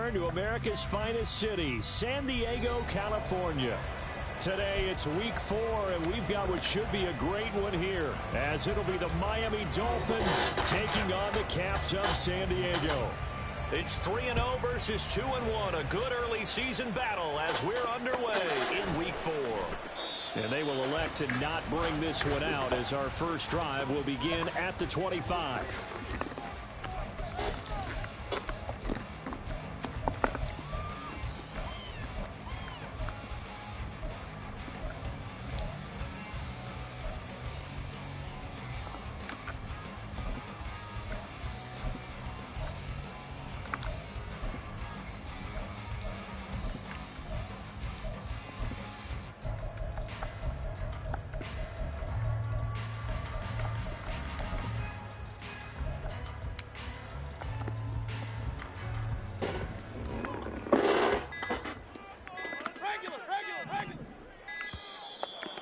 return to America's finest city, San Diego, California. Today, it's week 4, and we've got what should be a great one here, as it'll be the Miami Dolphins taking on the Caps of San Diego. It's 3-0 versus 2-1, a good early season battle as we're underway in week 4. And they will elect to not bring this one out, as our first drive will begin at the 25.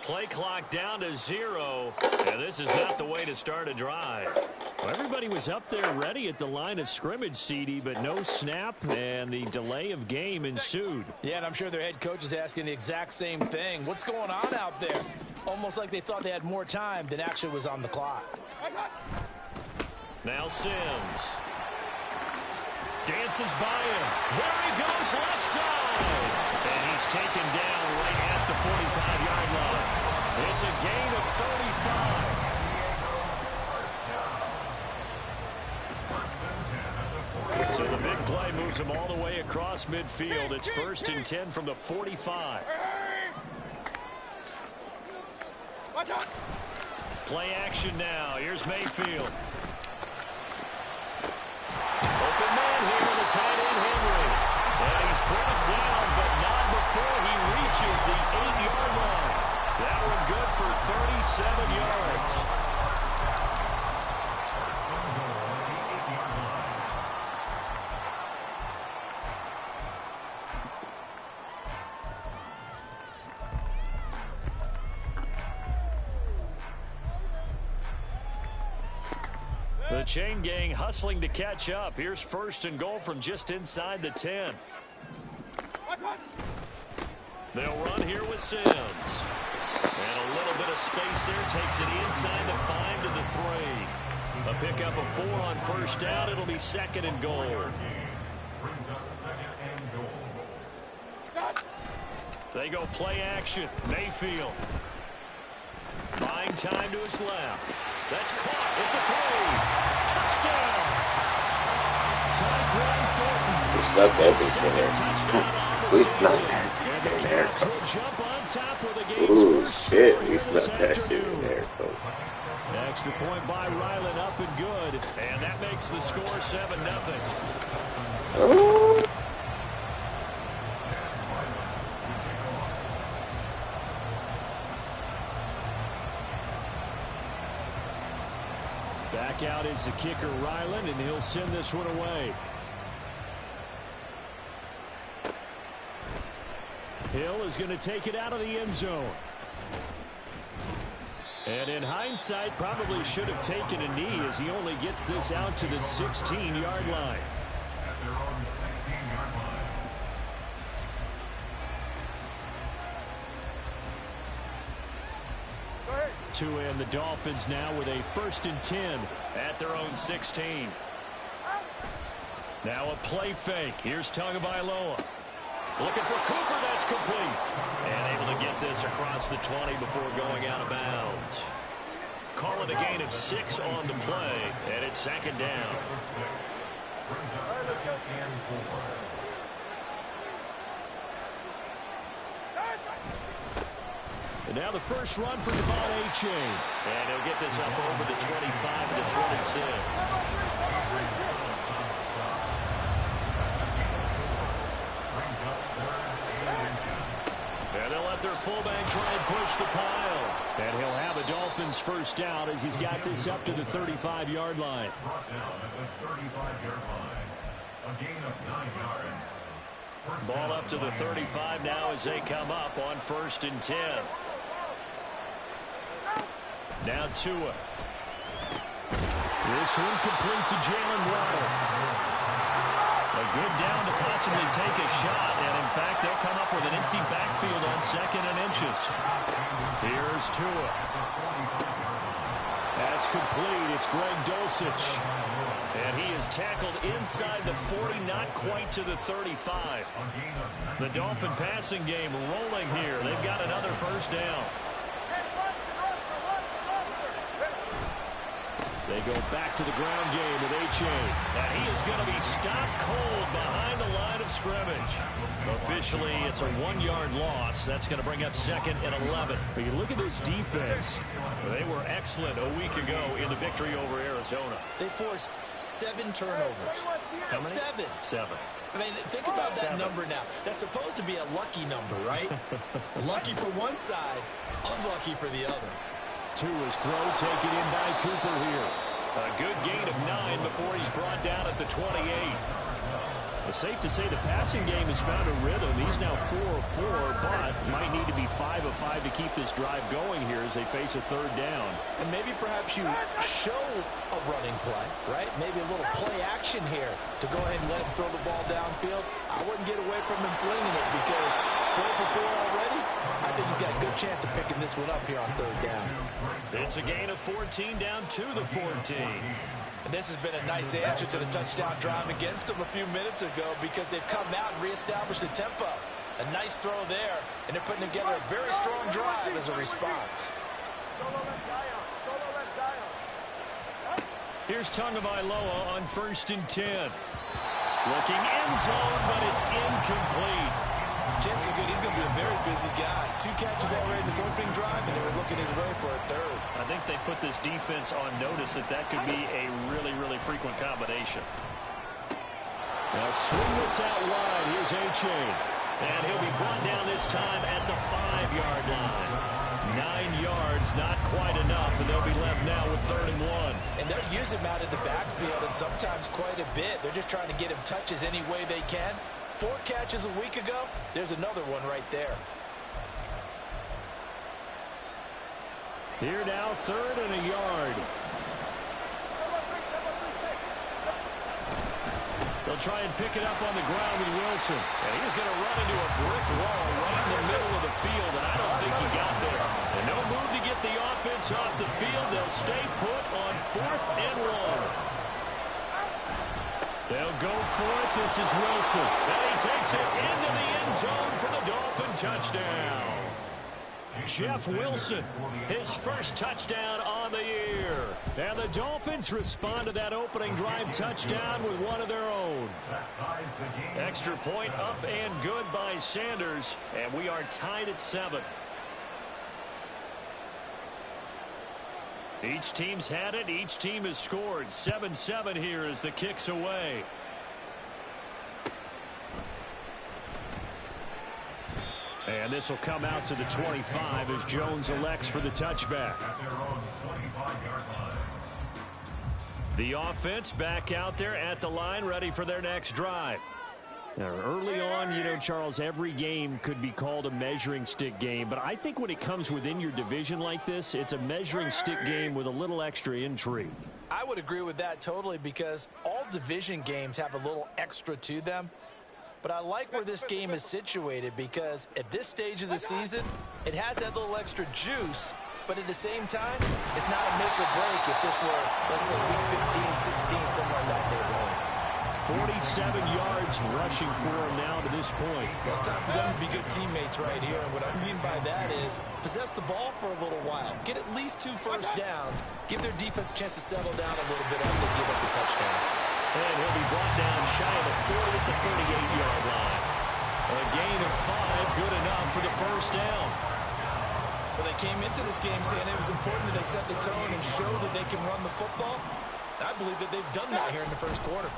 Play clock down to 0, and this is not the way to start a drive. Well, everybody was up there ready at the line of scrimmage, CD, but no snap, and the delay of game ensued. Yeah, and I'm sure their head coach is asking the exact same thing. What's going on out there? Almost like they thought they had more time than actually was on the clock. Now Sims. Dances by him. There he goes, left side. And he's taken down right at the 45-yard line. It's a gain of 35. So the big play moves him all the way across midfield. It's 1st and 10 from the 45. Play action now. Here's Mayfield. Open man here with the tight end, Henry. And he's brought down, but not before he reaches the 8-yard line. That one good for 37 yards. The chain gang hustling to catch up. Here's 1st and goal from just inside the 10. They'll run here with Sims. And a little bit of space there takes it inside the 5 to the 3. A pickup of 4 on 1st down. It'll be 2nd and goal. They go play action. Mayfield. Buying time to his left. That's caught at We snuck that in there. Ooh, shit. We snuck that shit in there, coach. Extra point by Ryland, up and good. And that makes the score 7-0. Oh. Back out is the kicker, Ryland, and he'll send this one away. Hill is going to take it out of the end zone. And in hindsight, probably should have taken a knee, as he only gets this out to the 16-yard line. To end the Dolphins now with a 1st and 10 at their own 16. Now a play fake. Here's Tagovailoa. Looking for Cooper. That's complete. And able to get this across the 20 before going out of bounds. Call it a gain of 6 on the play, and it's 2nd down. And now the first run for Devon A-Chain. And he'll get this up over the 25 to the 26. And they'll let their fullback try and push the pile. And he'll have a Dolphins first down as he's got this up to the 35-yard line. Ball up to the 35 now as they come up on 1st and 10. Now Tua. This one complete to Jalen Waddle. A good down to possibly take a shot, and in fact, they'll come up with an empty backfield on 2nd and inches. Here's Tua. That's complete. It's Greg Dulcich. And he is tackled inside the 40, not quite to the 35. The Dolphin passing game rolling here. They've got another first down. They go back to the ground game with A-Chain. And he is going to be stopped cold behind the line of scrimmage. Officially, it's a 1-yard loss. That's going to bring up 2nd and 11. But you look at this defense. They were excellent a week ago in the victory over Arizona. They forced 7 turnovers. How many? 7. I mean, think about that number now. That's supposed to be a lucky number, right? Lucky for one side, unlucky for the other. Tua's throw taken in by Cooper here. A good gain of 9 before he's brought down at the 28. It's safe to say the passing game has found a rhythm. He's now 4 of 4, but might need to be 5 of 5 to keep this drive going here as they face a 3rd down. And maybe perhaps you show a running play, right? Maybe a little play action here to go ahead and let him throw the ball downfield. I wouldn't get away from him flinging it because 4 for 4 already. I think he's got a good chance of picking this one up here on 3rd down. It's a gain of 14 down to the 14. And this has been a nice answer to the touchdown drive against them a few minutes ago because they've come out and reestablished the tempo. A nice throw there, and they're putting together a very strong drive as a response. Here's Tagovailoa on 1st and 10. Looking end zone, but it's incomplete. Chances are good. He's going to be a very busy guy. 2 catches already in this opening drive, and they were looking his way for a 3rd. I think they put this defense on notice that could be a really, really frequent combination. Now swing this out wide. Here's A-Chain. And he'll be brought down this time at the 5-yard line. 9 yards, not quite enough, and they'll be left now with 3rd and 1. And they're using him out in the backfield, and sometimes quite a bit. They're just trying to get him touches any way they can. 4 catches a week ago, there's another one right there. Here now, 3rd and a yard. They'll try and pick it up on the ground with Wilson. And he's going to run into a brick wall right in the middle of the field, and I don't think he got there. And no move to get the offense off the field. They'll stay put on 4th and 1. They'll go for it. This is Wilson. And he takes it into the end zone for the Dolphin touchdown. Jeff Wilson, his first touchdown on the year. And the Dolphins respond to that opening drive touchdown with one of their own. Extra point up and good by Sanders. And we are tied at 7. Each team's had it. Each team has scored. 7-7 here as the kick's away. And this will come out to the 25 as Jones elects for the touchback. The offense back out there at the line, ready for their next drive. Now, early on, you know, Charles, every game could be called a measuring stick game. But I think when it comes within your division like this, it's a measuring stick game with a little extra intrigue. I would agree with that totally because all division games have a little extra to them. But I like where this game is situated because at this stage of the season, it has that little extra juice. But at the same time, it's not a make or break if this were, let's say, week 15, 16, somewhere in that neighborhood. 47 yards rushing for him now to this point. Well, it's time for them to be good teammates right here. And what I mean by that is possess the ball for a little while. Get at least 2 first downs. Give their defense a chance to settle down a little bit after they give up the touchdown. And he'll be brought down shy of the 40 at the 38-yard line. A gain of 5, good enough for the first down. Well, they came into this game saying it was important that they set the tone and show that they can run the football. I believe that they've done that here in the first quarter.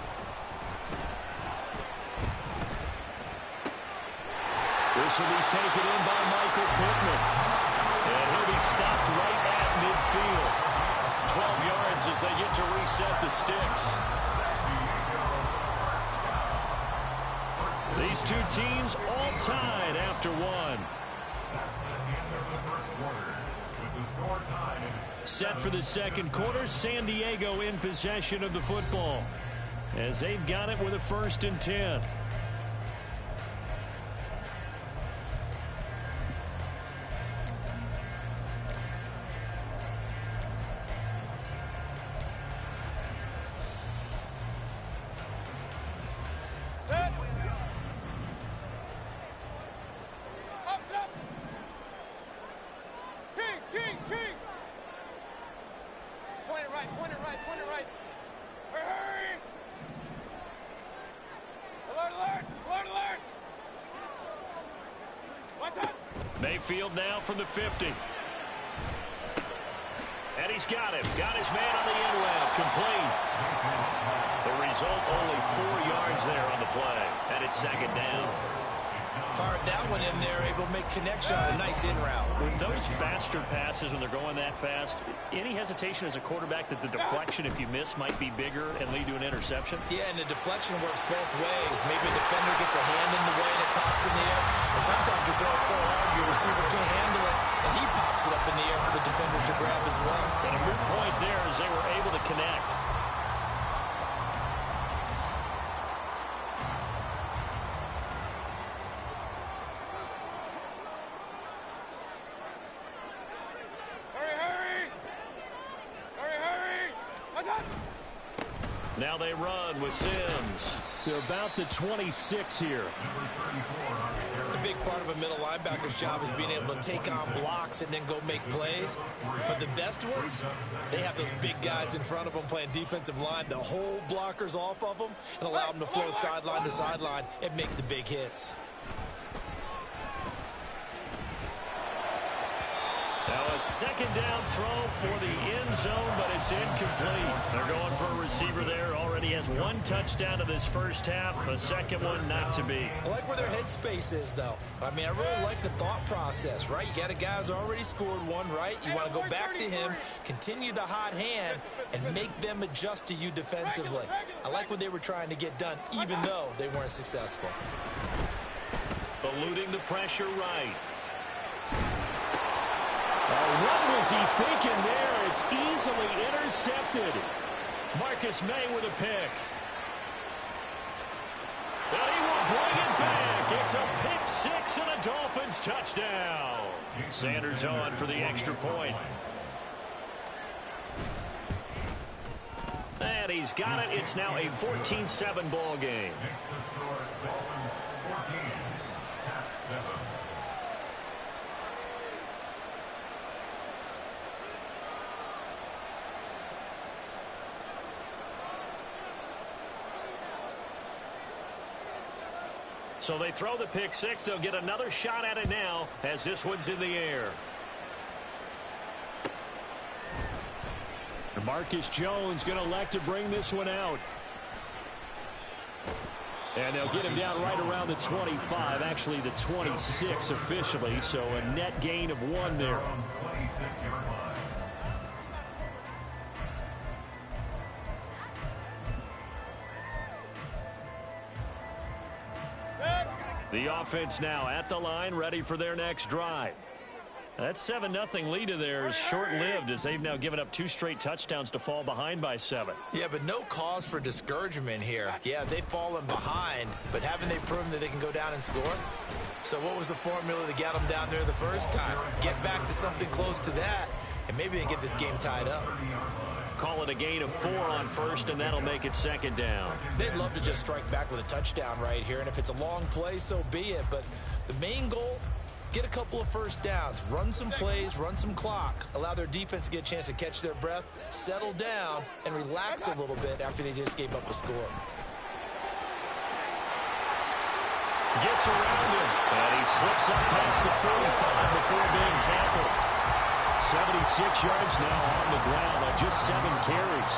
This will be taken in by Michael Pittman. And he'll be stopped right at midfield. 12 yards as they get to reset the sticks. These two teams all tied after 1. Set for the second quarter, San Diego in possession of the football. as they've got it with a 1st and 10. Mayfield now from the 50. And he's got him. Got his man on the end route. Complete. The result, only 4 yards there on the play. And it's 2nd down. Fired that one in there, able to make connection on a nice in route. With those faster passes when they're going that fast, any hesitation as a quarterback that the deflection, if you miss, might be bigger and lead to an interception? Yeah, and the deflection works both ways. Maybe a defender gets a hand in the way and it pops in the air. And sometimes you throw it so hard, your receiver can't handle it, and he pops it up in the air for the defenders to grab as well. And a good point there as they were able to connect. Now they run with Sims to about the 26 here. The big part of a middle linebacker's job is being able to take on blocks and then go make plays. But the best ones, they have those big guys in front of them playing defensive line to hold blockers off of them and allow them to flow sideline to sideline and make the big hits. Now a 2nd down throw for the end zone, but it's incomplete. They're going for a receiver there. Already has 1 touchdown to this 1st half. A 2nd one not to be. I like where their headspace is, though. I mean, I really like the thought process, right? You got a guy who's already scored 1, right? You want to go back to him, continue the hot hand, and make them adjust to you defensively. I like what they were trying to get done, even though they weren't successful. Eluding the pressure right. What was he thinking there? It's easily intercepted. Marcus May with a pick. And he will bring it back. It's a pick 6 and a Dolphins touchdown. Sanders on for the extra point. And he's got it. It's now a 14-7 ball game. So they throw the pick 6. They'll get another shot at it now as this one's in the air. Marcus Jones going to elect to bring this one out. And they'll get him down right around the 25, actually the 26 officially, so a net gain of 1 there. The offense now at the line, ready for their next drive. That 7-0 lead of theirs short-lived as they've now given up 2 straight touchdowns to fall behind by 7. Yeah, but no cause for discouragement here. Yeah, they've fallen behind, but haven't they proven that they can go down and score? So what was the formula to get them down there the first time? Get back to something close to that, and maybe they get this game tied up. Call it a gain of 4 on 1st, and that'll make it 2nd down. They'd love to just strike back with a touchdown right here, and if it's a long play, so be it. But the main goal, get a couple of 1st downs, run some plays, run some clock, allow their defense to get a chance to catch their breath, settle down, and relax a little bit after they just gave up a score. Gets around him, and he slips up past the 45 before being tackled. 76 yards now on the ground on just 7 carries.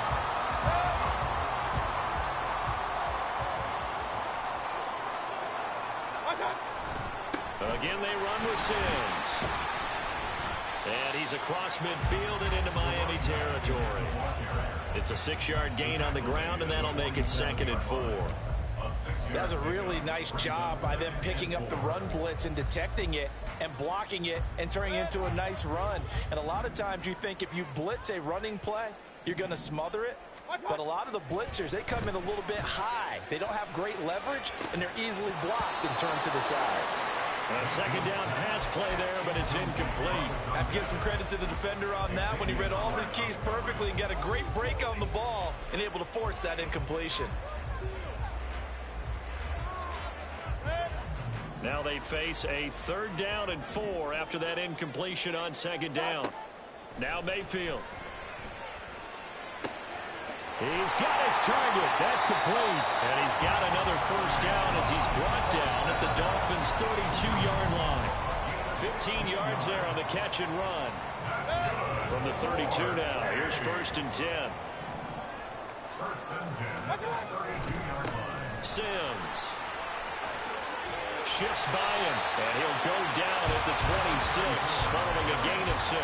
Again, they run with Sims. And he's across midfield and into Miami territory. It's a 6-yard gain on the ground, and that'll make it 2nd and 4. That's a really nice job by them picking up the run blitz and detecting it and blocking it and turning it into a nice run. And a lot of times you think if you blitz a running play, you're going to smother it. But a lot of the blitzers, they come in a little bit high. They don't have great leverage, and they're easily blocked and turned to the side. A second down pass play there, but it's incomplete. I have to give some credit to the defender on that when he read all of his keys perfectly and got a great break on the ball and able to force that incompletion. Now they face a 3rd down and 4 after that incompletion on 2nd down. Now Mayfield. He's got his target. That's complete. And he's got another 1st down as he's brought down at the Dolphins' 32-yard line. 15 yards there on the catch and run. From the 32 now, here's 1st and 10. Sims. Shifts by him, and he'll go down at the 26, following a gain of 6.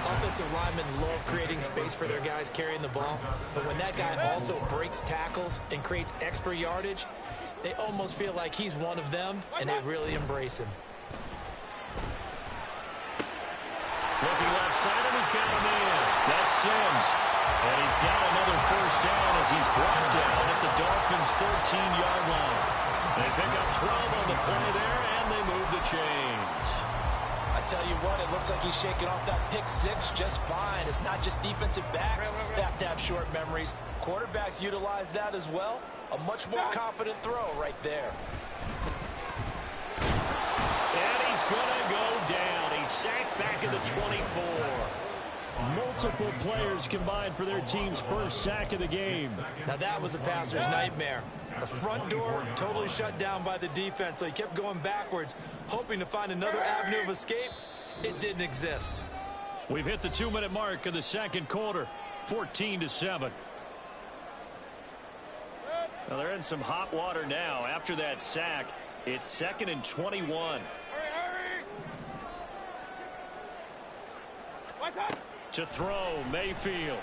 Offensive linemen love creating space for their guys carrying the ball, but when that guy also breaks tackles and creates extra yardage, they almost feel like he's one of them, and they really embrace him. Looking left side, and he's got a man. That's Sims. And he's got another 1st down as he's brought down at the Dolphins' 13-yard line. They pick up 12 on the play there, and they move the chains. I tell you what, it looks like he's shaking off that pick 6 just fine. It's not just defensive backs that have to have short memories. Quarterbacks utilize that as well. A much more confident throw right there. And he's going to go down. He's sacked back at the 24. Multiple players combined for their team's 1st sack of the game. Now that was a passer's nightmare. The front door totally shut down by the defense, so he kept going backwards, hoping to find another avenue of escape. It didn't exist. We've hit the 2-minute mark of the 2nd quarter, 14-7. Well, they're in some hot water now. After that sack, it's 2nd and 21. To throw, Mayfield.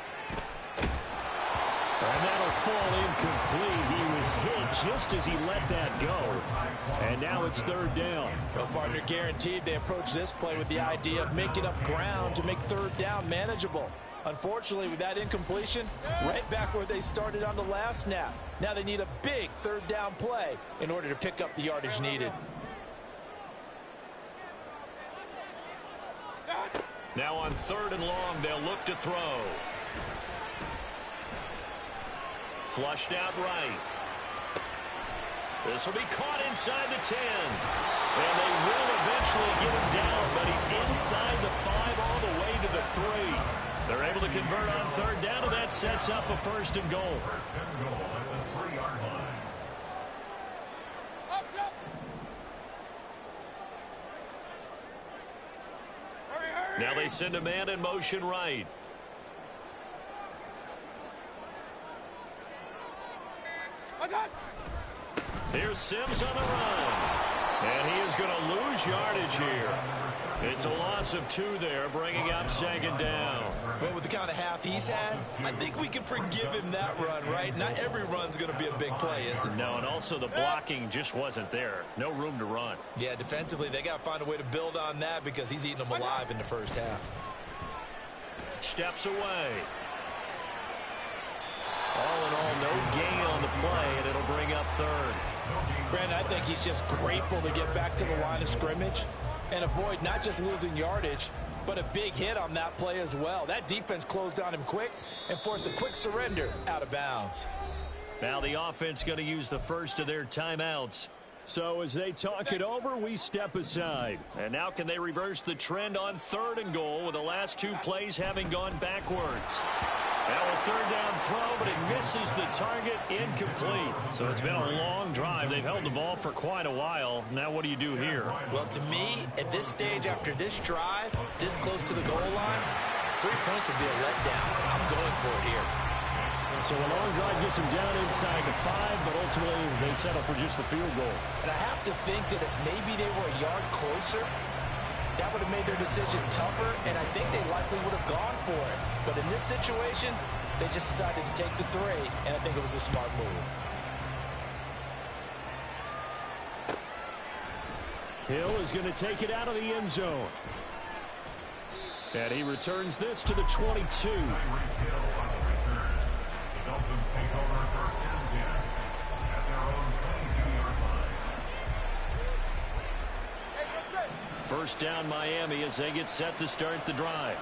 And that'll fall incomplete. He was hit just as he let that go. And now it's 3rd down. Well, partner, guaranteed they approach this play with the idea of making up ground to make 3rd down manageable. Unfortunately, with that incompletion, right back where they started on the last snap. Now they need a big 3rd down play in order to pick up the yardage needed. Now on 3rd and long, they'll look to throw. Flushed out right. This will be caught inside the 10. And they will eventually get him down, but he's inside the 5 all the way to the 3. They're able to convert on 3rd down, and that sets up a 1st and goal. Now they send a man in motion right. Here's Sims on the run. And he is going to lose yardage here. It's a loss of 2 there, bringing up 2nd down. Well, with the kind of half he's had, I think we can forgive him that run, right? Not every run's going to be a big play, is it? No, and also the blocking just wasn't there. No room to run. Yeah, defensively, they got to find a way to build on that because he's eating them alive in the 1st half. Steps away. All in all, no gain on the play, and it'll bring up 3rd. Brandon, I think he's just grateful to get back to the line of scrimmage and avoid not just losing yardage, but a big hit on that play as well. That defense closed on him quick and forced a quick surrender out of bounds. Now the offense going to use the first of their timeouts. So as they talk it over, we step aside. And now can they reverse the trend on 3rd and goal with the last 2 plays having gone backwards? Now a 3rd down throw, but it misses the target, incomplete. So it's been a long drive. They've held the ball for quite a while. Now what do you do here? Well, to me, at this stage after this drive, this close to the goal line, 3 points would be a letdown. I'm going for it here. So a long drive gets them down inside the 5, but ultimately they settle for just the field goal. And I have to think that if maybe they were a yard closer, that would have made their decision tougher, and I think they likely would have gone for it. But in this situation, they just decided to take the 3, and I think it was a smart move. Hill is going to take it out of the end zone. And he returns this to the 22. First down Miami as they get set to start the drive.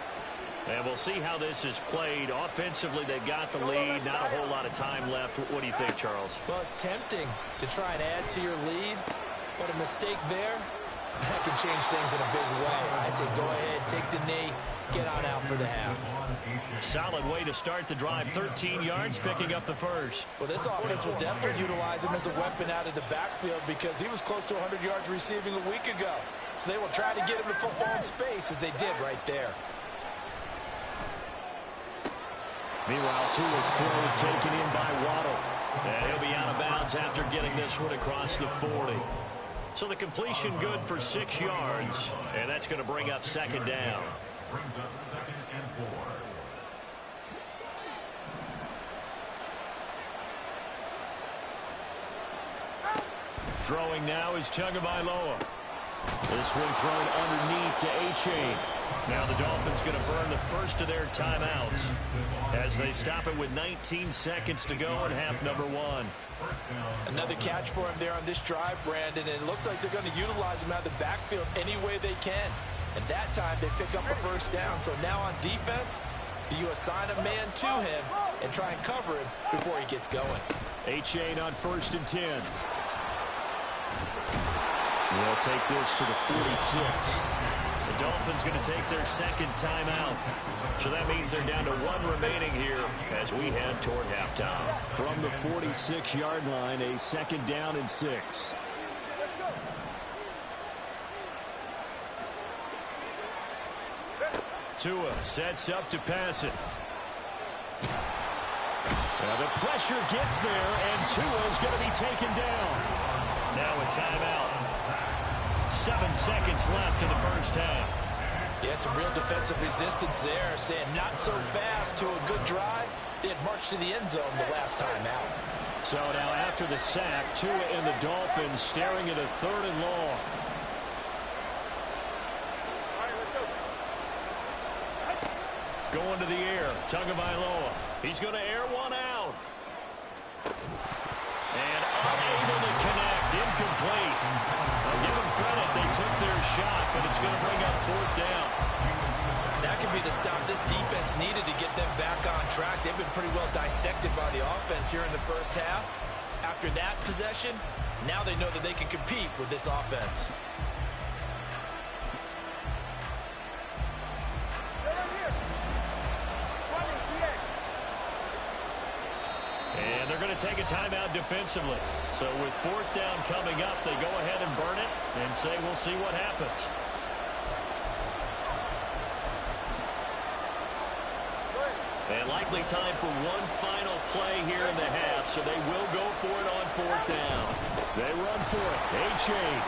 And we'll see how this is played. Offensively, they've got the lead. Not a whole lot of time left. What do you think, Charles? Well, it's tempting to try and add to your lead, but a mistake there, that can change things in a big way. I say go ahead, take the knee, get on out for the half. Solid way to start the drive. 13 yards, picking up the first. Well, this offense will definitely utilize him as a weapon out of the backfield because he was close to 100 yards receiving a week ago. So they will try to get him the football in space as they did right there. Meanwhile, Tua's throw is taken in by Waddle. And he'll be out of bounds after getting this one across the 40. So the completion good for 6 yards. And that's going to bring up second down. Brings up 2nd and 4. Throwing now is Tagovailoa. This one thrown underneath to A-Chain. Now the Dolphins going to burn the first of their timeouts as they stop it with 19 seconds to go in half number 1. Another catch for him there on this drive, Brandon, and it looks like they're going to utilize him out of the backfield any way they can. And that time they pick up a first down. So now on defense, do you assign a man to him and try and cover him before he gets going? A-Chain on 1st and 10. They'll take this to the 46. The Dolphins going to take their second timeout. So that means they're down to 1 remaining here as we head toward halftime. From the 46-yard line, a second down and 6. Tua sets up to pass it. Now the pressure gets there, and Tua is going to be taken down. Now a timeout. 7 seconds left in the first half. Yeah, some real defensive resistance there, saying not so fast to a good drive. They had marched to the end zone the last time out. So now after the sack, Tua and the Dolphins staring at a 3rd and long. Going to the air, Tagovailoa. He's going to air one out. And unable to connect, incomplete. I'll give them credit, they took their shot, but it's going to bring up 4th down. That could be the stop this defense needed to get them back on track. They've been pretty well dissected by the offense here in the first half. After that possession, now they know that they can compete with this offense. And they're going to take a timeout defensively. So with 4th down coming up, they go ahead and burn it and say we'll see what happens. And likely time for one final play here in the half, so they will go for it on 4th down. They run for it. A-Chain.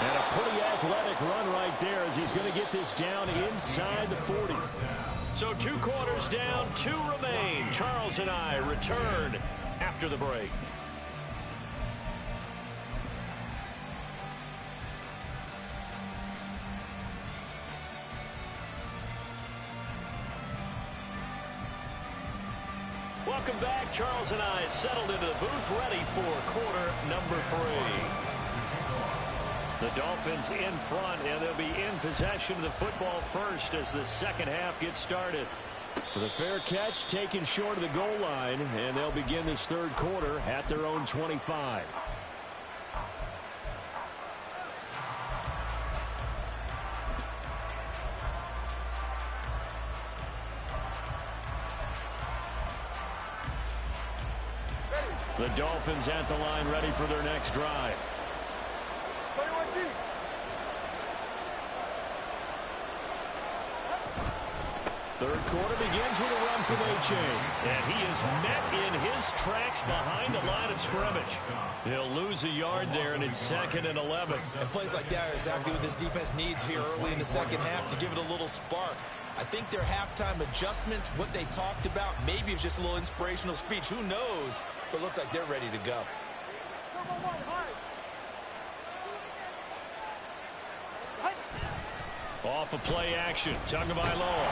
And a pretty athletic run right there as he's going to get this down inside the 40. So 2 quarters down, 2 remain. Charles and I return after the break. Welcome back. Charles and I settled into the booth, ready for quarter number 3. The Dolphins in front, and they'll be in possession of the football first as the second half gets started. With a fair catch taken short of the goal line, and they'll begin this 3rd quarter at their own 25. The Dolphins at the line ready for their next drive. Third quarter begins with a run from A-Chain. And he is met in his tracks behind the line of scrimmage. He'll lose a yard there, and it's 2nd and 11. And plays like that are exactly what this defense needs here early in the second half to give it a little spark. I think their halftime adjustment, what they talked about, maybe it was just a little inspirational speech. Who knows? But it looks like they're ready to go. Off of play action, Tagovailoa.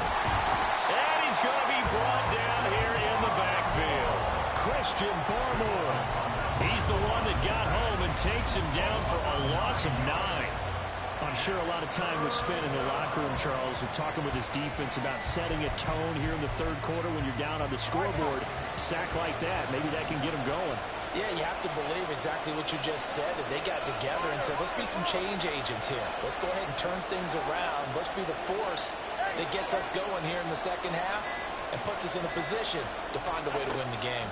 And he's going to be brought down here in the backfield. Christian Barmore. He's the one that got home and takes him down for a loss of 9. I'm sure a lot of time was spent in the locker room, Charles, with talking with his defense about setting a tone here in the third quarter when you're down on the scoreboard. A sack like that, maybe that can get him going. Yeah, you have to believe exactly what you just said. And they got together and said, let's be some change agents here. Let's go ahead and turn things around. Let's be the force that gets us going here in the second half and puts us in a position to find a way to win the game.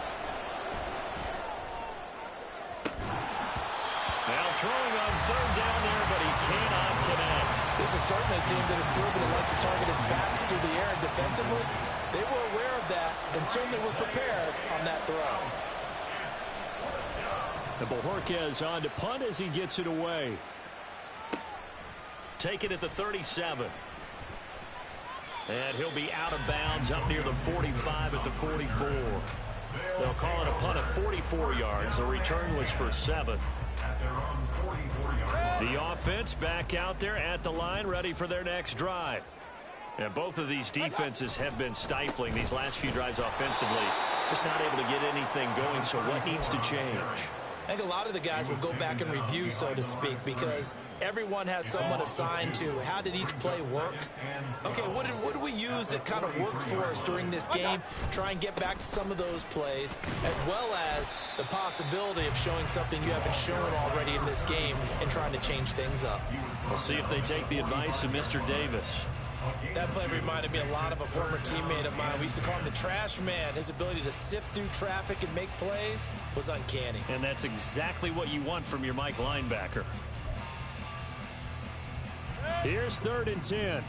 Now throwing on third down there, but he cannot connect. This is certainly a team that has proven it likes to target its backs through the air, and defensively, they were aware of that and certainly were prepared on that throw. And Bojorquez on to punt as he gets it away. Take it at the 37. And he'll be out of bounds up near the 45 at the 44. They'll call it a punt of 44 yards. The return was for 7. The offense back out there at the line, ready for their next drive. And both of these defenses have been stifling these last few drives offensively. Just not able to get anything going, so what needs to change? I think a lot of the guys will go back and review, so to speak, because everyone has someone assigned to how did each play work. Okay, what did we use that kind of worked for us during this game? Try and get back to some of those plays, as well as the possibility of showing something you haven't shown already in this game and trying to change things up. We'll see if they take the advice of Mr. Davis. That play reminded me a lot of a former teammate of mine. We used to call him the trash man. His ability to sift through traffic and make plays was uncanny. And that's exactly what you want from your Mike linebacker. Here's 3rd and 10.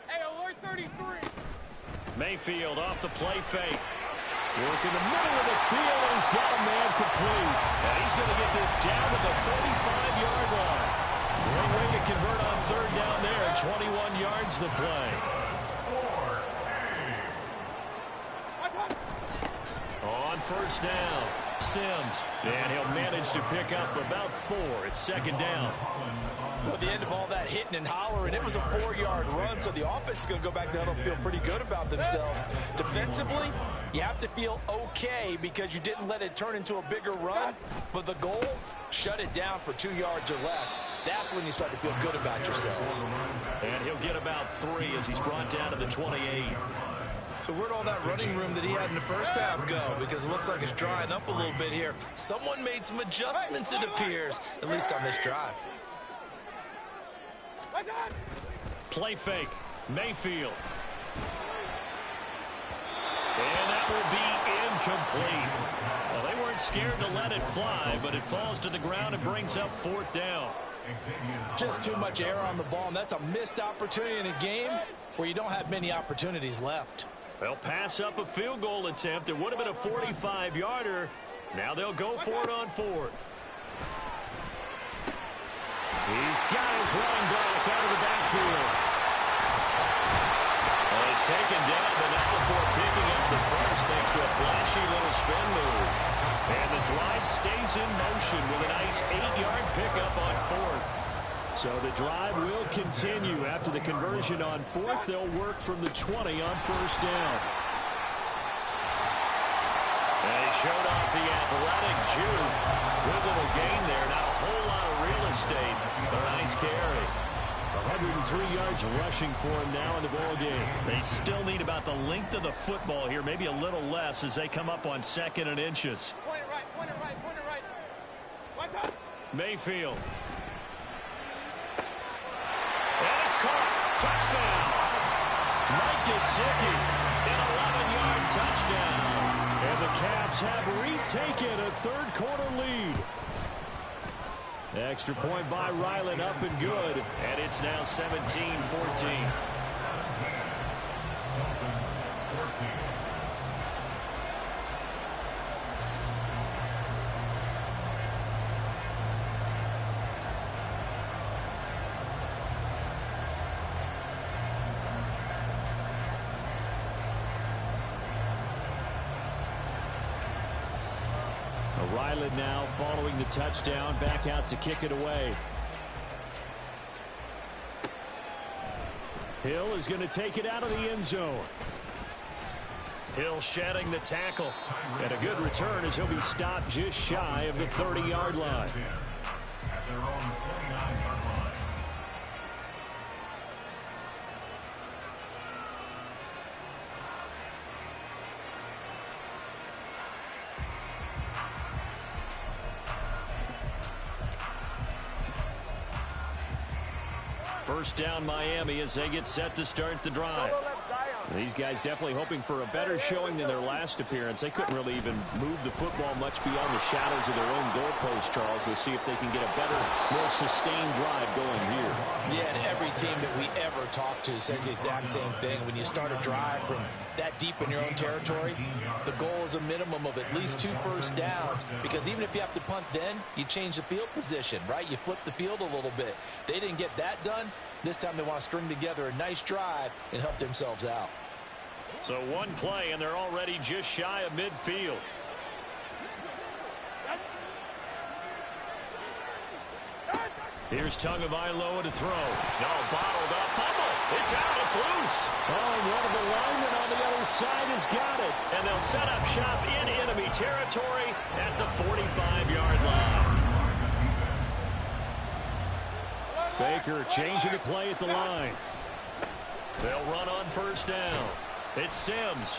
Hey, alert 33. Mayfield off the play fake. Work in the middle of the field, and he's got a man complete. And he's going to get this down to the 35-yard line. Great way to convert on third down there. 21 yards the play. On first down, Sims. And he'll manage to pick up about 4. It's 2nd down. Well, at the end of all that hitting and hollering, it was a 4-yard run, so the offense is going to go back down and feel pretty good about themselves. Defensively, you have to feel okay because you didn't let it turn into a bigger run, but the goal, shut it down for 2 yards or less. That's when you start to feel good about yourselves. And he'll get about 3 as he's brought down to the 28. So where'd all that running room that he had in the first half go? Because it looks like it's drying up a little bit here. Someone made some adjustments, it appears, at least on this drive. Play fake, Mayfield. And that will be incomplete. Well, they weren't scared to let it fly, but it falls to the ground and brings up 4th down. Just too much air on the ball, and that's a missed opportunity in a game where you don't have many opportunities left. They'll pass up a field goal attempt. It would have been a 45-yarder. Now they'll go for it on 4th. He's got his running back out of the backfield. Well, he's taken down, but not before picking up the first thanks to a flashy little spin move. And the drive stays in motion with a nice 8-yard pickup on 4th. So the drive will continue. After the conversion on 4th, they'll work from the 20 on 1st down. And he showed off the athletic juke. Good little gain there. Not a whole lot of real estate, but a nice carry. 103 yards rushing for him now in the ball game. They still need about the length of the football here, maybe a little less as they come up on 2nd and inches. Point it right, point it right, point it right. Watch out. Mayfield. And it's caught. Touchdown. Mike Gesicki, an 11-yard touchdown. And the Caps have retaken a third-quarter lead. Extra point by Ryland, up and good. And it's now 17-14. Ryland now following the touchdown, back out to kick it away. Hill is going to take it out of the end zone. Hill shedding the tackle. And a good return as he'll be stopped just shy of the 30-yard line. At their own 29-yard line. First down Miami as they get set to start the drive. These guys definitely hoping for a better showing than their last appearance. They couldn't really even move the football much beyond the shadows of their own goalpost, Charles. We'll see if they can get a better, more sustained drive going here. Yeah, and every team that we ever talk to says the exact same thing. When you start a drive from that deep in your own territory, the goal is a minimum of at least 2 first downs, because even if you have to punt then, you change the field position, right? You flip the field a little bit. They didn't get that done. This time they want to string together a nice drive and help themselves out. So one play, and they're already just shy of midfield. Here's Tagovailoa to throw. No, bottled up. Fumble. It's out. It's loose. Oh, and one of the linemen on the other side has got it. And they'll set up shop in enemy territory at the 45-yard line. Baker changing the play at the line. They'll run on first down. It's Sims.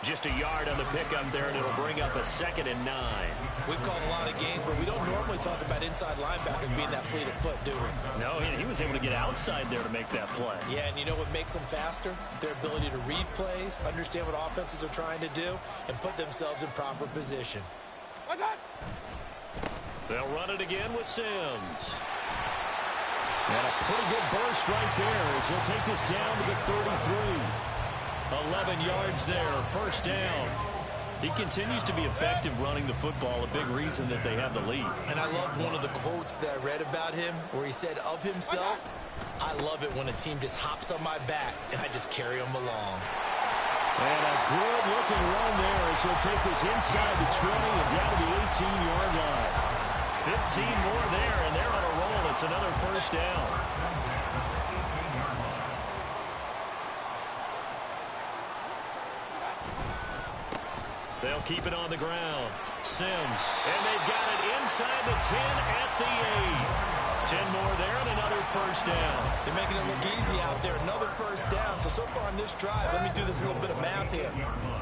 Just a yard on the pickup there, and it'll bring up a 2nd and 9. We've called a lot of games, but we don't normally talk about inside linebackers being that fleet of foot, do we? No, he was able to get outside there to make that play. Yeah, and you know what makes them faster? Their ability to read plays, understand what offenses are trying to do, and put themselves in proper position. They'll run it again with Sims. And a pretty good burst right there as he'll take this down to the 33. 11 yards there, first down. He continues to be effective running the football, a big reason that they have the lead. And I love one of the quotes that I read about him where he said of himself, I love it when a team just hops on my back and I just carry them along. And a good-looking run there as he'll take this inside the 20 and down to the 18-yard line. 15 more there, and they're on a roll. It's another first down. They'll keep it on the ground. Sims, and they've got it inside the 10 at the 8. 10 more there and another first down. They're making it look easy out there. Another first down. So far on this drive, let me do this little bit of math here.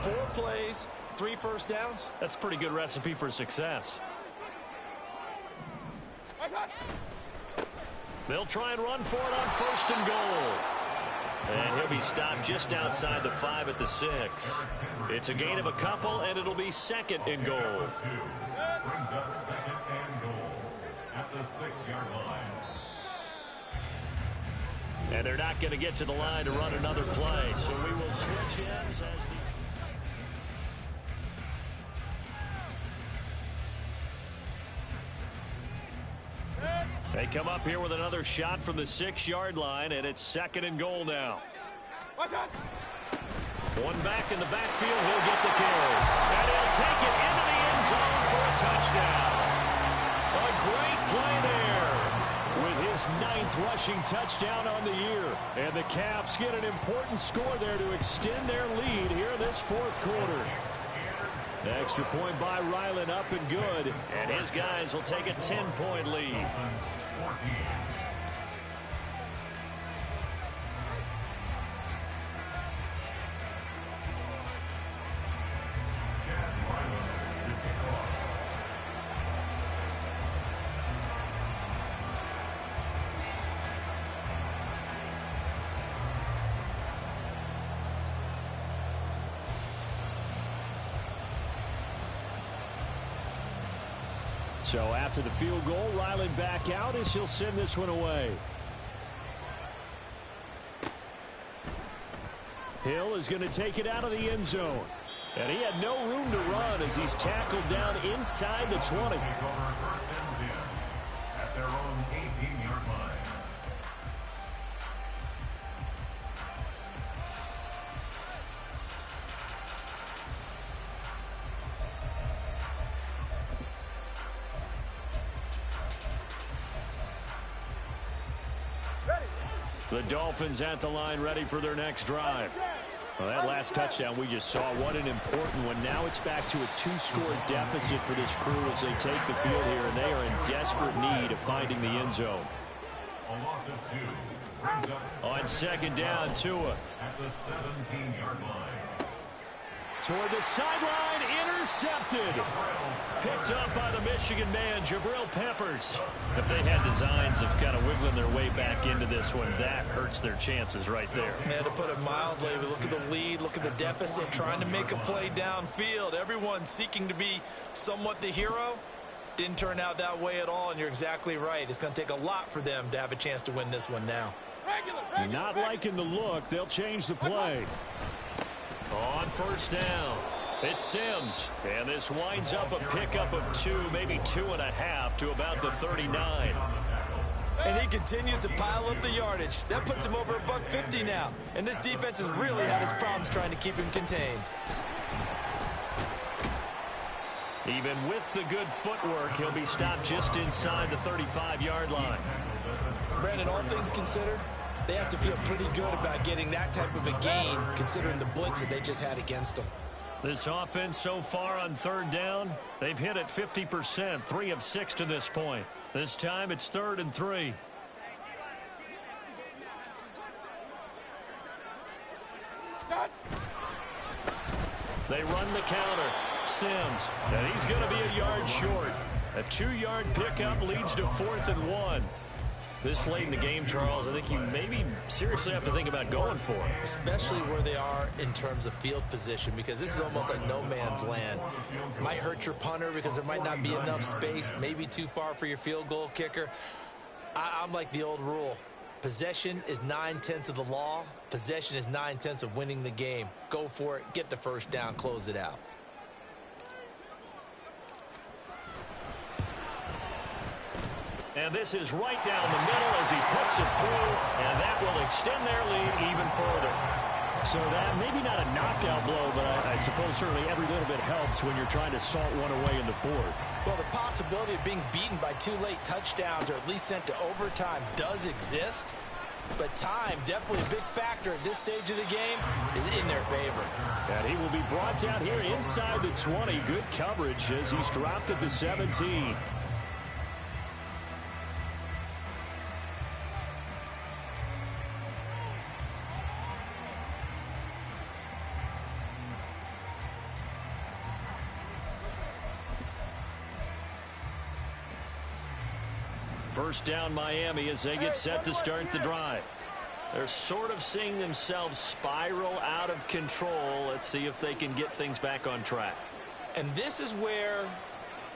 4 plays, 3 first downs. That's a pretty good recipe for success. They'll try and run for it on first and goal. And he'll be stopped just outside the 5 at the 6. It's a gain of a couple, and it'll be 2nd and goal. Brings up 2nd and goal at the 6-yard line. And they're not going to get to the line to run another play, so we will switch ends as the... They come up here with another shot from the 6-yard line, and it's 2nd and goal now. One back in the backfield, he'll get the carry. And he'll take it into the end zone for a touchdown. A great play there. With his 9th rushing touchdown on the year. And the Caps get an important score there to extend their lead here in this 4th quarter. Extra point by Ryland, up and good. And his guys will take a 10-point lead. So after the field goal, Ryland back out as he'll send this one away. Hill is going to take it out of the end zone. And he had no room to run as he's tackled down inside the 20. At their own 18-yard line. The Dolphins at the line ready for their next drive. Well, that last touchdown we just saw, what an important one. Now it's back to a 2-score deficit for this crew as they take the field here, and they are in desperate need of finding the end zone. A loss of 2. Brings up On second down, Tua. at the 17-yard line. Toward the sideline, intercepted. Picked up by the Michigan man, Jabril Peppers. If they had designs of kind of wiggling their way back into this one, that hurts their chances right there. Yeah, to put it mildly, look at the lead, look at the deficit, trying to make a play downfield. Everyone seeking to be somewhat the hero. Didn't turn out that way at all, and you're exactly right. It's going to take a lot for them to have a chance to win this one now. Not liking the look. They'll change the play. On first down, it's Sims. And this winds up a pickup of 2, maybe 2.5 to about the 39. And he continues to pile up the yardage. That puts him over $150 now. And this defense has really had its problems trying to keep him contained. Even with the good footwork, he'll be stopped just inside the 35-yard line. Brandon, all things considered, they have to feel pretty good about getting that type of a gain, considering the blitz that they just had against them. This offense so far on third down, they've hit it 50%, 3 of 6 to this point. This time it's 3rd and 3. They run the counter. Sims, and he's going to be a yard short. A 2-yard pickup leads to 4th and 1. This late in the game, Charles, I think you maybe seriously have to think about going for it. Especially where they are in terms of field position, because this is almost like no man's land. Might hurt your punter because there might not be enough space, maybe too far for your field goal kicker. I'm like the old rule. Possession is 9/10 of the law. Possession is 9/10 of winning the game. Go for it, get the first down, close it out. And this is right down the middle as he puts it through, and that will extend their lead even further. So that maybe not a knockout blow, but I suppose certainly every little bit helps when you're trying to salt one away in the fourth. Well, the possibility of being beaten by 2 late touchdowns or at least sent to overtime does exist, but time, definitely a big factor at this stage of the game, is in their favor. And he will be brought down here inside the 20. Good coverage as he's dropped at the 17. First down Miami as they get set to start the drive. They're sort of seeing themselves spiral out of control. Let's see if they can get things back on track. And this is where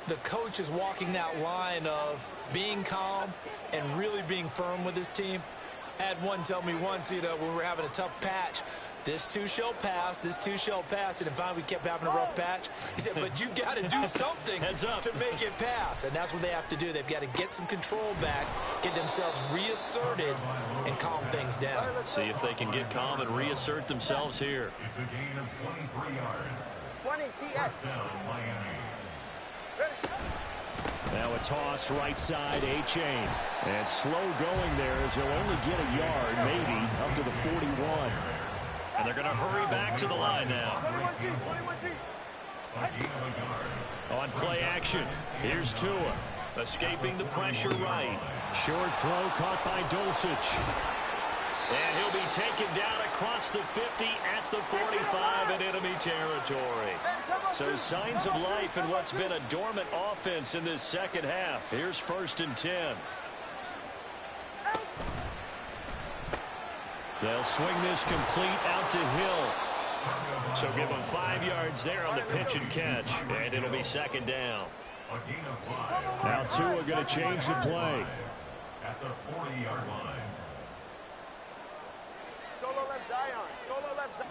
the coach is walking that line of being calm and really being firm with his team. I had one tell me once, when we were having a tough patch, this too shall pass, this too shall pass, and finally we kept having a rough patch. He said, but you got to do something to make it pass, and that's what they have to do. They've got to get some control back, get themselves reasserted, and calm things down. See if they can get calm and reassert themselves here. It's a gain of 23 yards. 20 TX. First down, Miami. Now a toss right side, A-Chain. And slow going there as he'll only get a yard, maybe, up to the 41. And they're going to hurry back to the line now. 21G, 21G. A gain of a yard. On play action, here's Tua. Escaping the pressure right. Short throw caught by Dulcich. And he'll be taken down across the 50 at the 45 in enemy territory. So signs of life in what's been a dormant offense in this second half. Here's 1st and 10. They'll swing this complete out to Hill. So give them 5 yards there on the pitch and catch. And it'll be 2nd down. A gain of 5. Now Tua going to change the play. At the 40-yard line. Solo left Zion. Solo left Zion.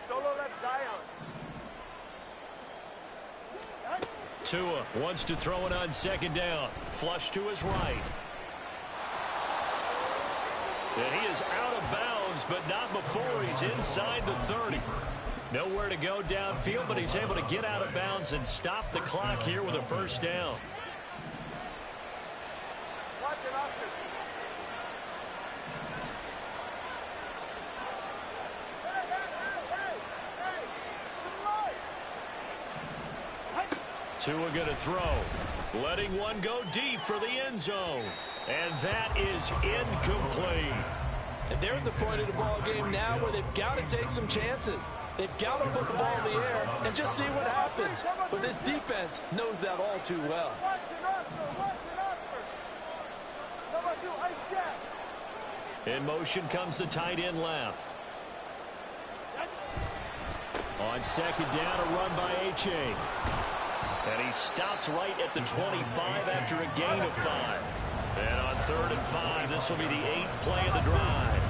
Solo left Zion. Tua wants to throw it on 2nd down. Flush to his right. And he is out of bounds, but not before he's inside the 30. Nowhere to go downfield, but he's able to get out of bounds and stop the clock here with a 1st down. Tua going to throw. Letting one go deep for the end zone. And that is incomplete. And they're at the point of the ball game now where they've got to take some chances. They've got to put the ball in the air and just see what happens. But this defense knows that all too well. In motion comes the tight end left. On second down, a run by H.A. And he stopped right at the 25 after a gain of 5. And on 3rd and 5, this will be the 8th play of the drive.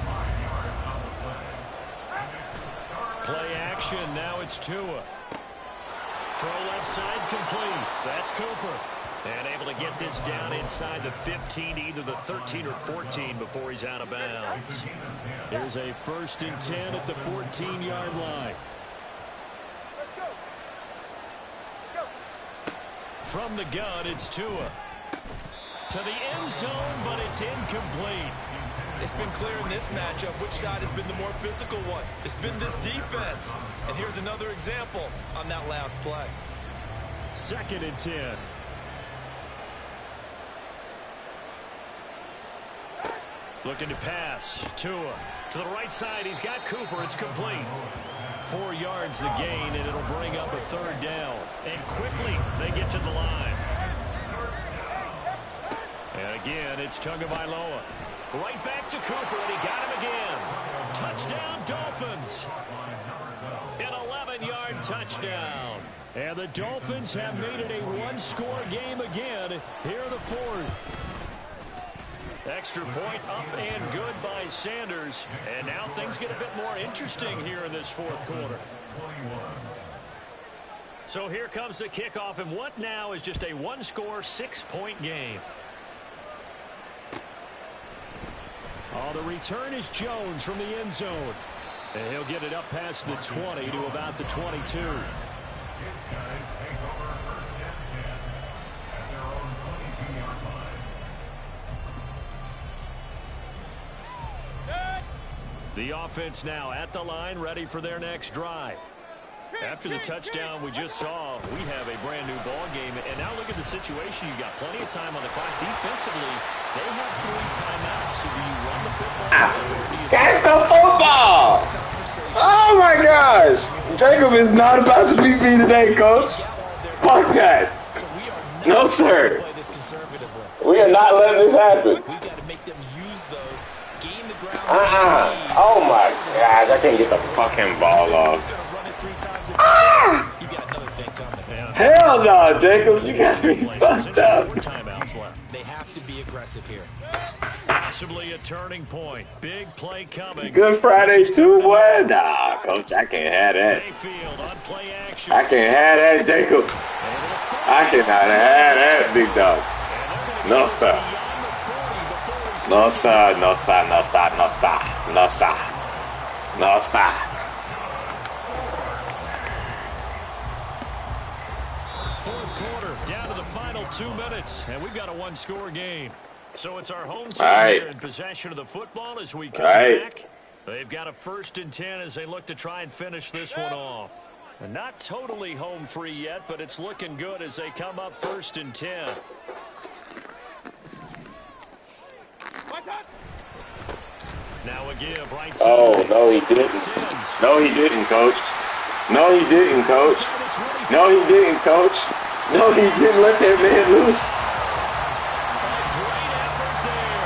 Play action, now it's Tua. Throw left side complete. That's Cooper. And able to get this down inside the 15, either the 13 or 14 before he's out of bounds. Here's a 1st and 10 at the 14-yard line. From the gun, it's Tua. To the end zone, but it's incomplete. It's been clear in this matchup which side has been the more physical one. It's been this defense. And here's another example on that last play. 2nd and 10. Looking to pass. Tua to the right side. He's got Cooper. It's complete. 4 yards the gain, and it'll bring up a 3rd down. And quickly, they get to the line. And again, it's Tagovailoa. Right back to Cooper, and he got him again. Touchdown, Dolphins. An 11-yard touchdown. And the Dolphins have made it a one-score game again here in the 4th. Extra point up and good by Sanders. And now things get a bit more interesting here in this 4th quarter. So here comes the kickoff, and what now is just a one-score, 6-point game. Oh, the return is Jones from the end zone. And he'll get it up past the 20 to about the 22. The offense now at the line, ready for their next drive. After the touchdown we just saw, we have a brand new ball game. And now look at the situation. You've got plenty of time on the clock. Defensively, they have 3 timeouts. So do you run the football? Catch the football! Oh my gosh! Jacob is not about to beat me today, coach. Fuck that. No, sir. We are not letting this happen. Oh my gosh, I can't get the fucking ball off. Ah! Hell no, Jacob, you got me fucked up. They have to be aggressive here. Possibly a turning point. Big play coming. Good Friday too, boy. Nah, coach, I can't have that. I can't have that, Jacob. I cannot have that, big dog. No, sir. No, sir. No, sir. No, sir. No, sir. No, sir. No, sir. Fourth quarter, down to the final 2 minutes, and we've got a one-score game. So it's our home team here in possession of the football as we come back. They've got a 1st and 10 as they look to try and finish this one off. And not totally home free yet, but it's looking good as they come up 1st and 10. Now a give right side. Oh, no, he didn't. No, he didn't, coach. No, he didn't, coach. No, he didn't, coach. No, he didn't let that man loose. Great effort there.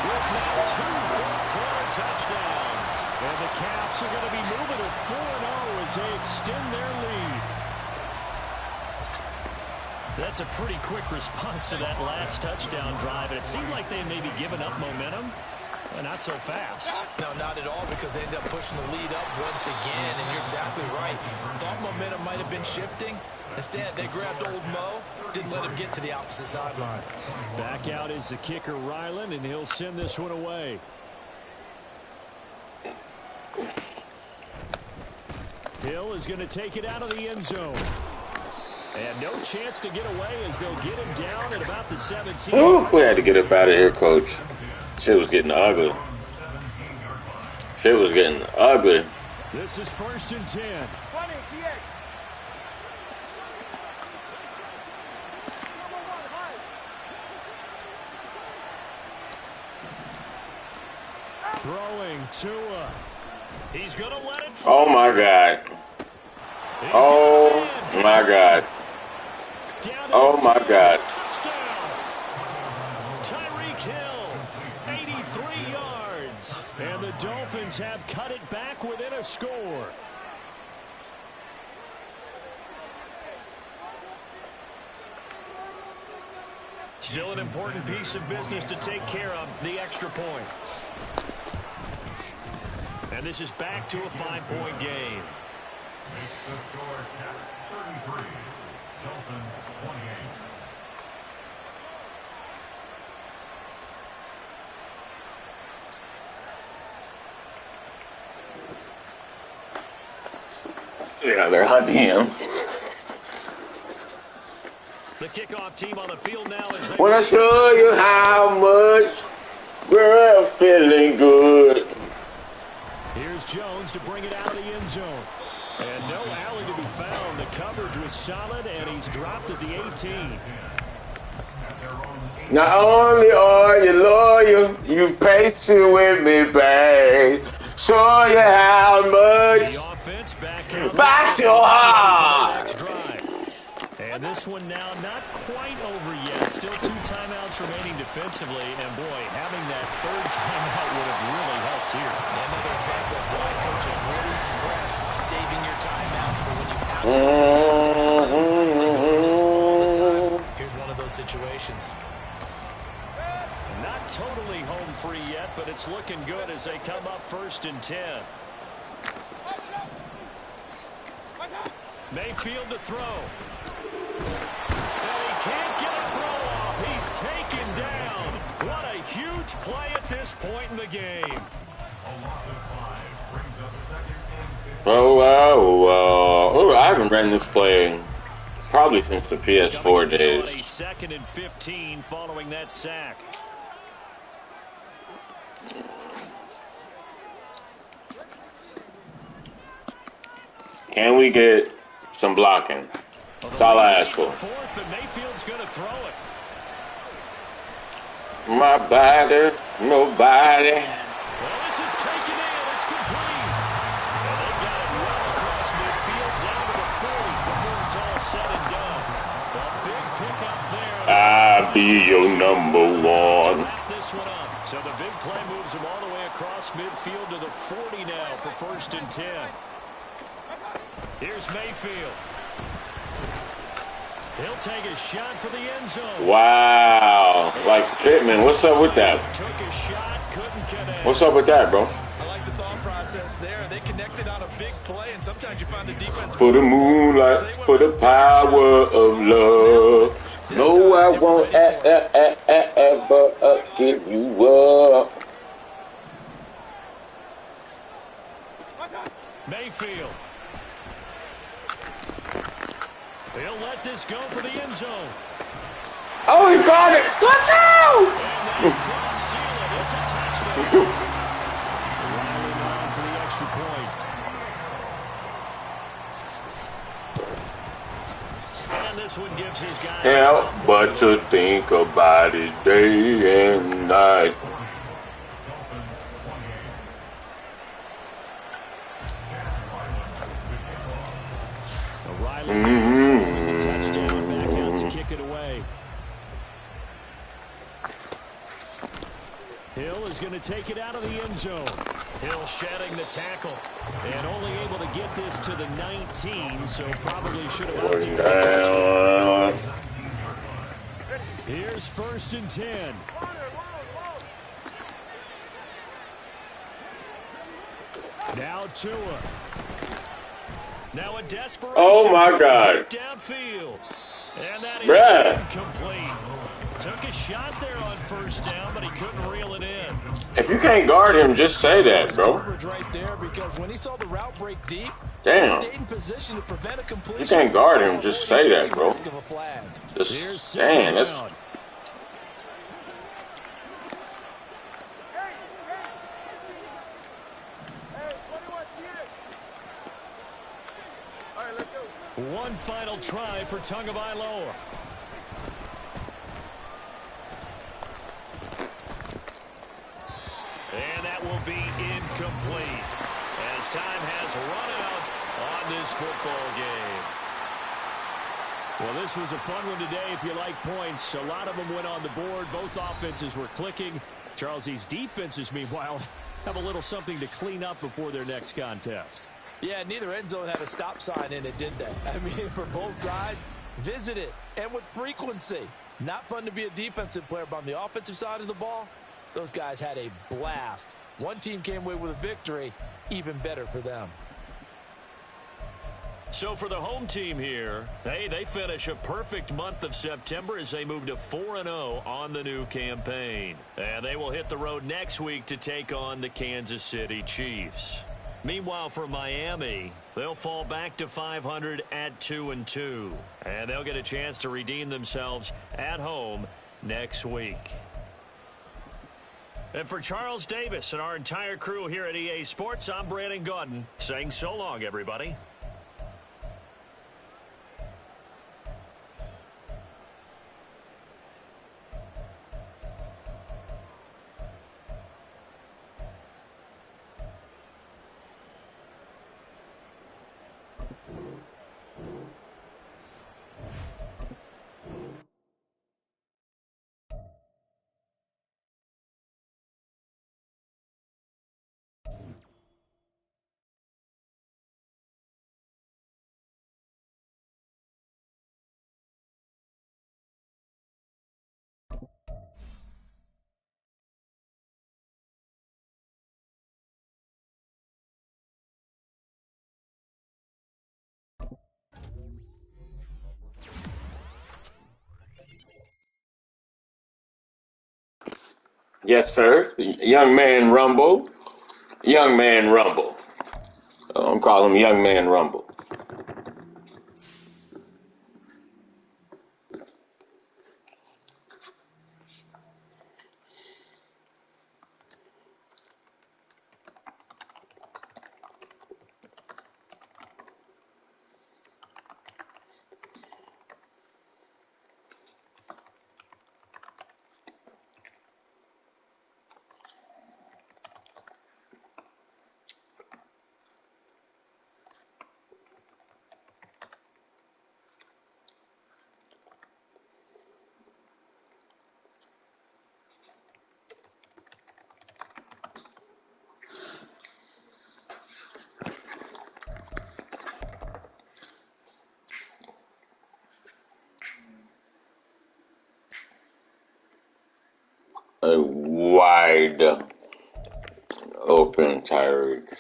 With now 2 fourth-quarter touchdowns. And the Caps are going to be moving to 4-0 as they extend their lead. That's a pretty quick response to that last touchdown drive. And it seemed like they may be giving up momentum. Not so fast. No, not at all, because they ended up pushing the lead up once again, and you're exactly right. Thought momentum might have been shifting. Instead, they grabbed old Mo, didn't let him get to the opposite sideline. Back out is the kicker, Ryland, and he'll send this one away. Hill is going to take it out of the end zone. And no chance to get away as they'll get him down at about the 17. Ooh, we had to get up out of here, coach. Shit was getting ugly. Shit was getting ugly. This is 1st and 10. Throwing Tua. He's going to let it fly. Oh, my God. Oh, my God. Oh, my God. Touchdown. Tyreek Hill, 83 yards. And the Dolphins have cut it back within a score. Still an important piece of business to take care of, the extra point. And this is back to a 5-point game. Makes the score Cats 33, Dolphins 28. Yeah, they're hunting him. The kickoff team on the field now is they Wanna show you how much we're feeling good. Here's Jones to bring it out of the end zone. And no alley to be found. The coverage was solid, and he's dropped at the 18. Not only are you loyal, you patient with me, babe. Show you how much. The offense back out. Back your heart. And this one now not quite over yet. Still 2 timeouts remaining defensively. And, boy, having that 3rd timeout would have really helped here. Another example of why coaches really stress saving your timeouts for when you absolutely think of this all the time. Here's one of those situations. Not totally home free yet, but it's looking good as they come up 1st and 10. Mayfield to throw. And he can't get a throw off. He's taken down. What a huge play at this point in the game. A loss of 5 brings up 2nd and 15. Oh, I haven't ran this play probably since the PS4 days. A 2nd and 15 following that sack. Can we get some blocking? That's all I ask for. 4th, but Mayfield's going to throw it. My body, nobody. Well, this is taken in. It's complete. And they got it well across midfield down to the 40 before it's all said and done. A big pickup there. I'll be your number one. Wrap this one up. So the big play moves him all the way across midfield to the 40 now for 1st and 10. Here's Mayfield. He'll take a shot for the end zone. Wow. Like Pittman, what's up with that? Took a shot, couldn't connect. What's up with that, bro? I like the thought process there. They connected on a big play, and sometimes you find the defense. For the moonlight, for the power of love. No, I won't ever give you up. Mayfield. He'll let this go for the end zone. Oh, he got it! Touchdown! And they cross seal it. It's a touchdown. Riley on for the extra point. And this one gives his guys Help but to think about it day and night. Touchdown back out to kick it away. Hill is going to take it out of the end zone. Hill shedding the tackle and only able to get this to the 19, so probably should have opted for a touchdown. Here's 1st and 10. Now Tua. Now a desperation. Oh my God. Downfield. And that is incomplete. Took a shot there on 1st down, but he couldn't reel it in. If you can't guard him, just say that, bro. Right there, because when he saw the route break deep, damn. he stayed in position to prevent a completion. If you can't guard him, just say that, bro. Just, dang, that's... One final try for Tagovailoa. And that will be time has run out on this football game. Well, this was a fun one today if you like points. A lot of them went on the board. Both offenses were clicking. Charles, these defenses, meanwhile, have a little something to clean up before their next contest. Yeah, neither end zone had a stop sign in it, did they? I mean, for both sides, visit it, and with frequency. Not fun to be a defensive player, but on the offensive side of the ball, those guys had a blast. One team came away with a victory, even better for them. So for the home team here, hey, they finish a perfect month of September as they move to 4-0 on the new campaign. And they will hit the road next week to take on the Kansas City Chiefs. Meanwhile, for Miami, they'll fall back to 500 at 2-2. And they'll get a chance to redeem themselves at home next week. And for Charles Davis and our entire crew here at EA Sports, I'm Brandon Gaudin saying so long, everybody. Yes, sir. Young man Rumble. Young man Rumble. I'm calling him Young Man Rumble. A wide open Tyreek.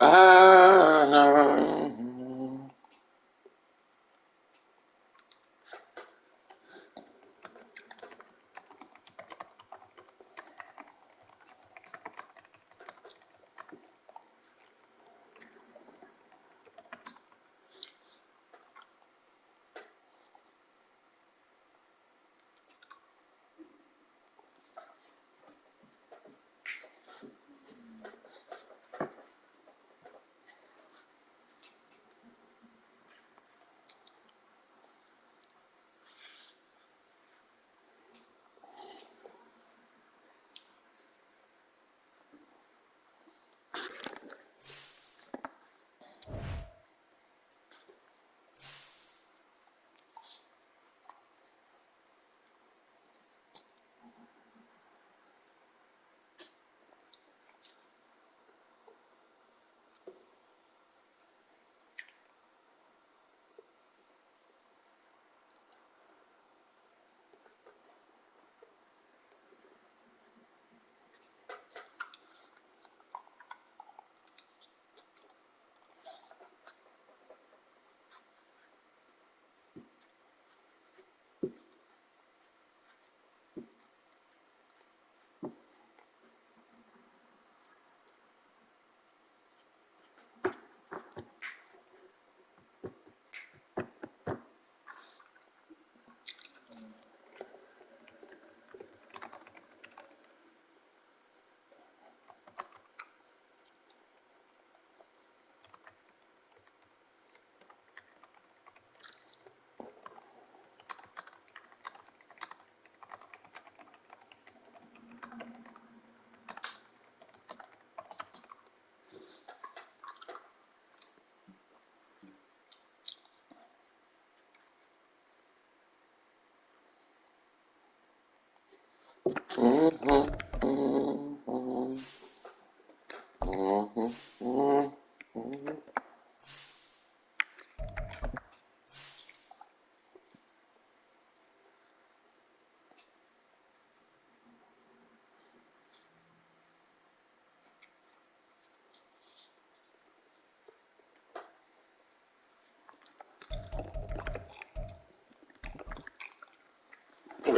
No.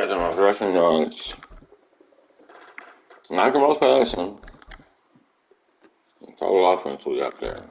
got the most rushing yards. Not the most passing. Total offense we got there.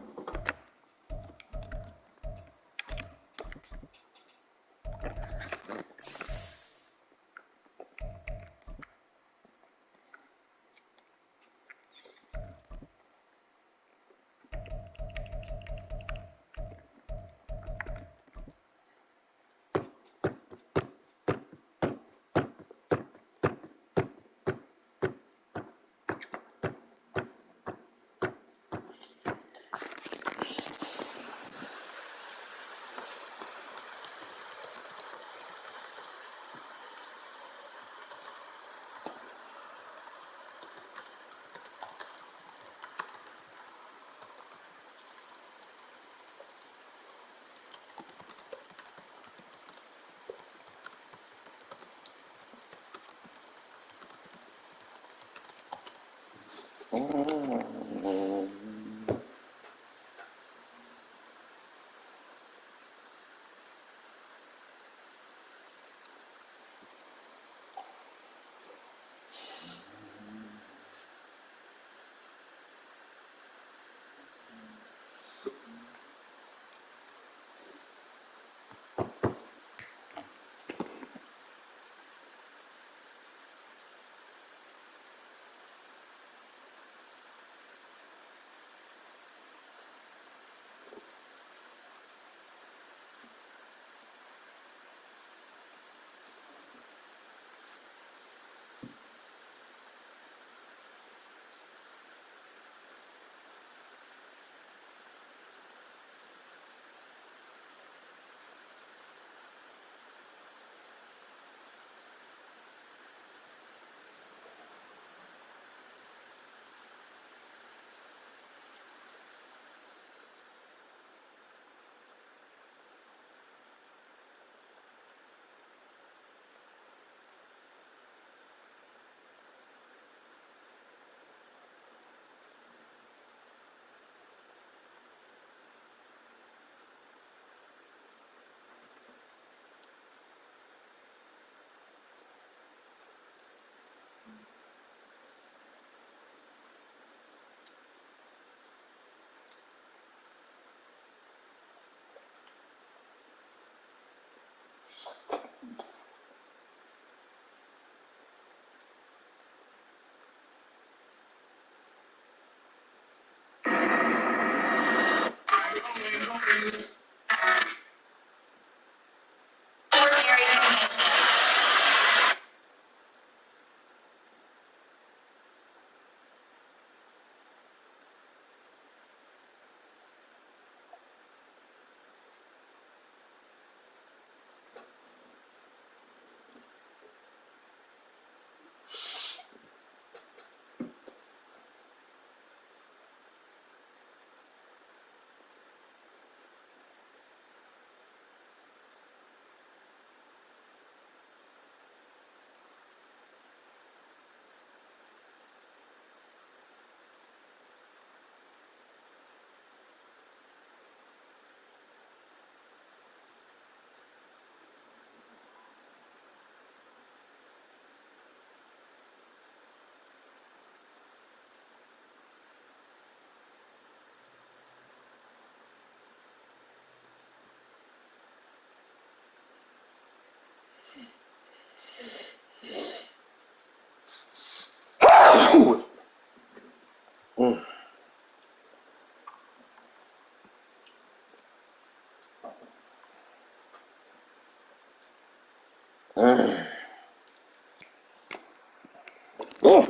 Oh,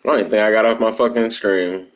I don't think I got off my fucking stream.